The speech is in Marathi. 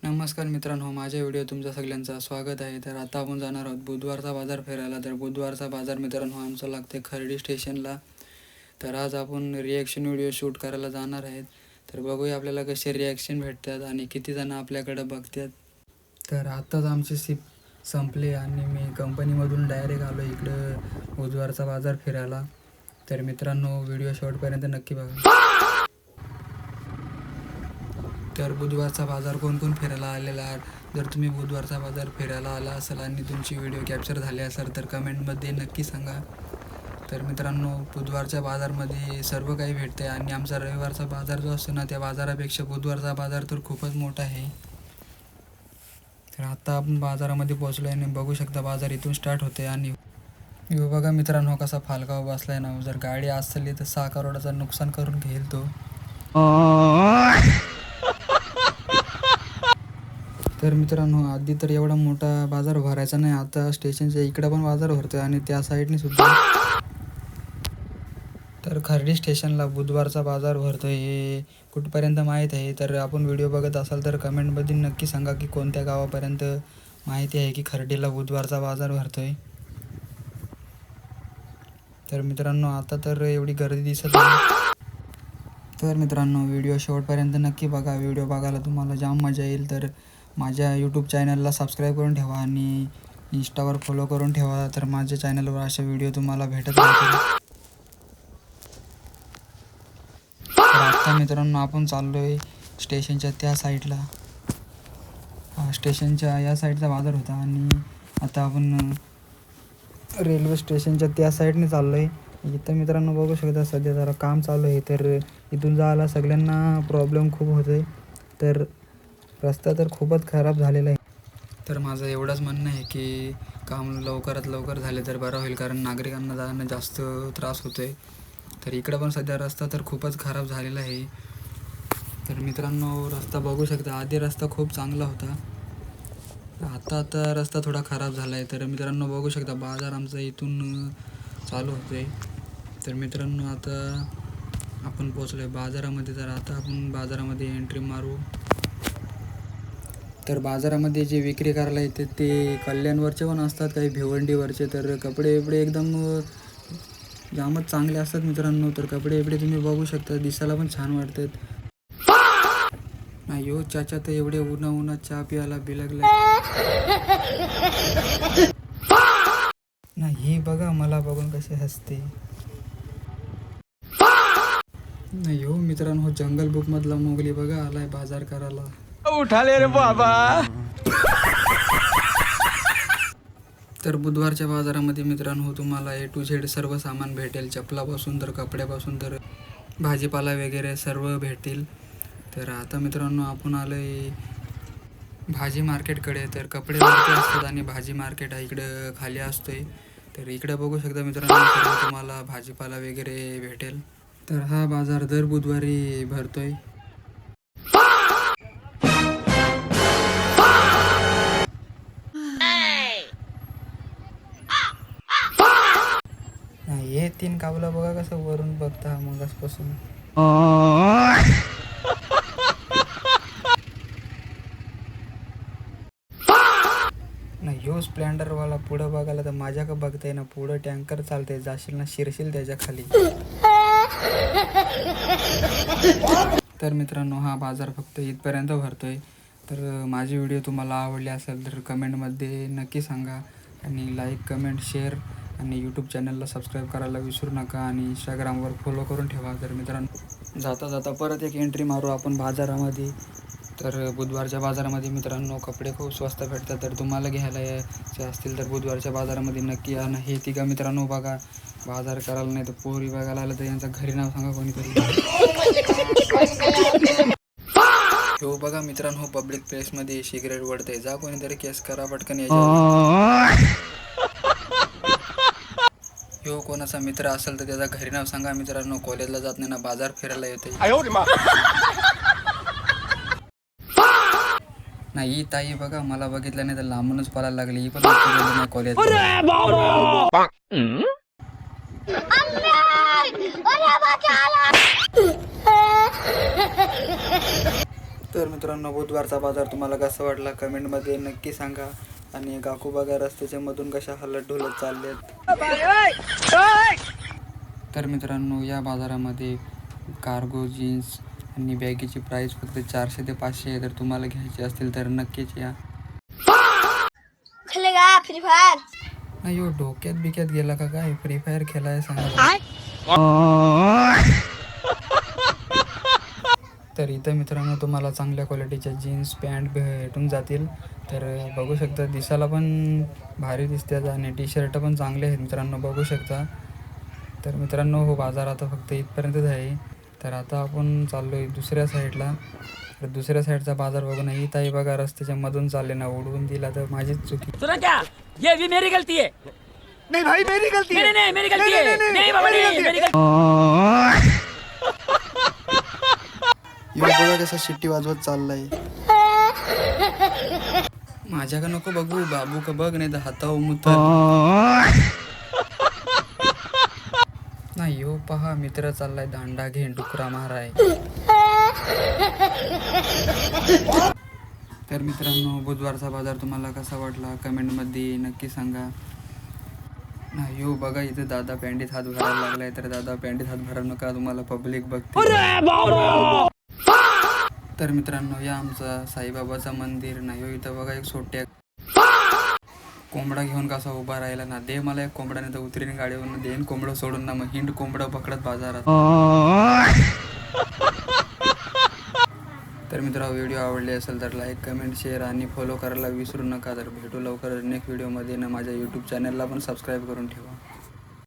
नमस्कार मित्रांनो, माझ्या व्हिडिओ तुमच्या सगळ्यांचं स्वागत आहे. तर आता आपण जाणार आहोत बुधवारचा बाजार फिरायला. तर बुधवारचा बाजार मित्रांनो आमचा लागते खर्डी स्टेशनला. तर आज आपण रिॲक्शन व्हिडिओ शूट करायला जाणार आहेत. तर बघूया आपल्याला कसे रिॲक्शन भेटतात आणि किती जण आपल्याकडे बघतात. तर आत्ताच आमची शिप संपली आणि मी कंपनीमधून डायरेक्ट आलो इकडं बुधवारचा बाजार फिरायला. तर मित्रांनो व्हिडिओ शेवटपर्यंत नक्की बघा. तर बुधवारचा बाजार कोण कोण फिरायला आलेला आहे. जर तुम्ही बुधवारचा बाजार फिरायला आला असाल आणि तुमची व्हिडिओ कॅप्चर झाली असेल तर कमेंटमध्ये नक्की सांगा. तर मित्रांनो बुधवारच्या बाजारमध्ये सर्व काही भेटते आणि आमचा रविवारचा बाजार जो असतो ना त्या बाजारापेक्षा बुधवारचा बाजार तर खूपच मोठा आहे. तर आता आपण बाजारामध्ये पोहोचलो आहे आणि बघू शकता बाजार इथून स्टार्ट होते आणि बघा मित्रांनो कसा फालकाव बसलाय ना. जर गाडी असली तर 6 करोडाचं नुकसान करून घेईल तो. तर मित्रांनो आधी तर एवढा मोठा बाजार भरायचा नाही. आता स्टेशनच्या इकडं पण बाजार भरतोय आणि त्या साईडने सुद्धा. तर खर्डी स्टेशनला बुधवारचा बाजार भरतोय हे कुठपर्यंत माहीत आहे. तर आपण व्हिडिओ बघत असाल तर कमेंटमध्ये नक्की सांगा की कोणत्या गावापर्यंत माहिती आहे की खर्डीला बुधवारचा बाजार भरतोय. तर मित्रांनो आता तर एवढी गर्दी दिसत नाही. तर मित्रांनो व्हिडिओ शेवटपर्यंत नक्की बघा. व्हिडिओ बघायला तुम्हाला जाम मजा येईल. तर माझ्या यूट्यूब चॅनलला सबस्क्राईब करून ठेवा आणि इंस्टावर फॉलो करून ठेवा. तर माझ्या चॅनलवर असे व्हिडिओ तुम्हाला भेटत राहतील. तर आत्ता मित्रांनो आपण चाललो आहे स्टेशनच्या त्या साईडला. स्टेशनच्या या साईडचा बाजार होता आणि आता आपण रेल्वे स्टेशनच्या त्या साईडने चाललो आहे. इथं मित्रांनो बघू शकता सध्या जरा काम चालू आहे. तर इथून जायला सगळ्यांना प्रॉब्लेम खूप होतो आहे. तर रस्ता तर खूपच खराब झालेला आहे. तर माझं एवढंच म्हणणं आहे की काम लवकरात लवकर झाले तर बरं होईल, कारण नागरिकांना जाणं जास्त त्रास होतो आहे. तर इकडं पण सध्या रस्ता तर खूपच खराब झालेला आहे. तर मित्रांनो रस्ता बघू शकता. आधी रस्ता खूप चांगला होता. आता रस्ता थोडा खराब झाला आहे. तर मित्रांनो बघू शकता बाजार आमचा इथून चालू होतो आहे. तर मित्रांनो आता आपण पोचलो आहे बाजारामध्ये. तर आता आपण बाजारामध्ये एंट्री मारू. तर बाजारामध्ये जे विक्री करायला येते ते कल्याणवरचे पण असतात, काही भिवंडीवरचे. तर कपडे एकदम जामच चांगले असतात मित्रांनो. तर कपडे तुम्ही बघू शकता, दिसायला पण छान वाटतात. नाही हो चाचा तर एवढे उन्हात चहा पियाला बिलगले नाही. हे बघा मला बघून कसे हसते. नाही हो मित्रांनो जंगल बुक मधला मोगली बघा आलाय बाजार करायला. उठाले रे बाबा. तर बुधवारच्या बाजारामध्ये मित्रांनो तुम्हाला A to Z सर्व सामान भेटेल. चपलापासून तर कपड्यापासून तर भाजीपाला वगैरे सर्व भेटतील. तर आता मित्रांनो आपण आलो आहे भाजी मार्केटकडे. तर कपडे वरती असतात आणि भाजी मार्केट हा इकडं खाली असतोय. तर इकडे बघू शकता मित्रांनो सर्व तुम्हाला भाजीपाला वगैरे भेटेल. तर हा बाजार दर बुधवारी भरतोय. हे 3 कावला बघा कसं वरून बघता मगासपासून. नाही ह्यो स्प्लेंडरवाला पुढं बघायला तर माझ्या का बघताय ना. पुढं टँकर चालतंय, जाशील ना शिरशील त्याच्या खाली. तर मित्रांनो हा बाजार फक्त इथपर्यंत भरतोय. तर माझी व्हिडिओ तुम्हाला आवडली असेल तर कमेंटमध्ये नक्की सांगा आणि लाईक कमेंट शेअर आणि यूट्यूब चॅनलला सबस्क्राईब करायला विसरू नका आणि इंस्टाग्रामवर फॉलो करून ठेवा. तर मित्रांनो जाता जाता परत एक एंट्री मारू आपण बाजारामध्ये. तर बुधवारच्या बाजारामध्ये मित्रांनो कपडे खूप स्वस्त भेटतात. तर तुम्हाला घ्यायला यायचे असतील तर बुधवारच्या बाजारामध्ये नक्की या. हे तिघा मित्रांनो बघा बाजार करायला नाही तर पोरी बघायला आलं तर यांचं घरी नाव सांगा कोणीतरी. हो बघा मित्रांनो पब्लिक प्लेसमध्ये सिगरेट ओढते. जा कोणीतरी केस करा पटकन यायच्या. हो कोणाचा मित्र असेल तर त्याचा घरी नाव सांगा मित्रांनो. कॉलेजला जात नाही ना बाजार फिरायला येते. नाही ही ताई बघा मला बघितलं नाही तर लांबूनच पळायला लागली. ही पण नाही कॉलेज. तर मित्रांनो, बुधवारचा बाजार तुम्हाला कसा वाटला कमेंटमध्ये नक्की सांगा. आणि काकू बघा रस्त्याच्या मधून कशा हलत ढोलत चाललेत. तर मित्रांनो, या बाजारामध्ये कार्गो जीन्स आणि बॅगीची प्राईस फक्त 400 ते 500 आहे. तर तुम्हाला घ्यायची असतील तर नक्कीच या. खेलेगा फ्री फायर? नाही हो, डोक्यात बिक्यात गेला का काय? फ्री फायर खेळाय सांगा. तर इथं मित्रांनो तुम्हाला चांगल्या क्वालिटीच्या जीन्स पॅन्ट भेटून जातील. तर बघू शकता, दिसायला पण भारी दिसतात आणि टी शर्ट पण चांगले आहेत मित्रांनो, बघू शकता. तर मित्रांनो, हो बाजार आता फक्त इथपर्यंतच आहे. तर आता आपण चाललो आहे दुसऱ्या साईडला. तर दुसऱ्या साईडचा बाजार बघून ही ताई बघा रस्त्याच्या मधून चालले ना, उडवून दिला तर माझीच चुकी. सुना क्या? ये भी मेरी गलती है. नहीं भाई मेरी गलती है. नहीं मेरी गलती है. नहीं बाबा नहीं मेरी गलती. बघा कसा शिट्टी वाजवत चाललाय. माझ्या का नको बघू, बाबू का बघ, नाही तर हातावर मुतर. नाही हो, पहा मित्र चाललाय दांडा घेऊन डुकरा माराय. तर मित्रांनो, बुधवारचा बाजार तुम्हाला कसा वाटला कमेंटमध्ये नक्की सांगा. नाही हो, बघा इथे दादा पॅन्टीत हात भरायला लागलाय. तर दादा पॅन्टीत हात भरा नका, तुम्हाला पब्लिक बघते. तर मित्रांनो, या आमचा साईबाबाचं मंदिर. नाही हो, इथं बघा एक सोट्या कोंबडा घेऊन कसा उभा राहिला ना. दे मला एक कोंबडा, नाही तर उतरीन गाडीवरून देईन कोंबडं सोडून ना, मग हिंड कोंबडं पकडत बाजारात. तर मित्रांनो, व्हिडिओ आवडले असेल तर लाईक कमेंट शेअर आणि फॉलो करायला विसरू नका. तर भेटू लवकर नेक्स्ट व्हिडिओमध्ये ना. माझ्या यूट्यूब चॅनलला पण सबस्क्राईब करून ठेवा.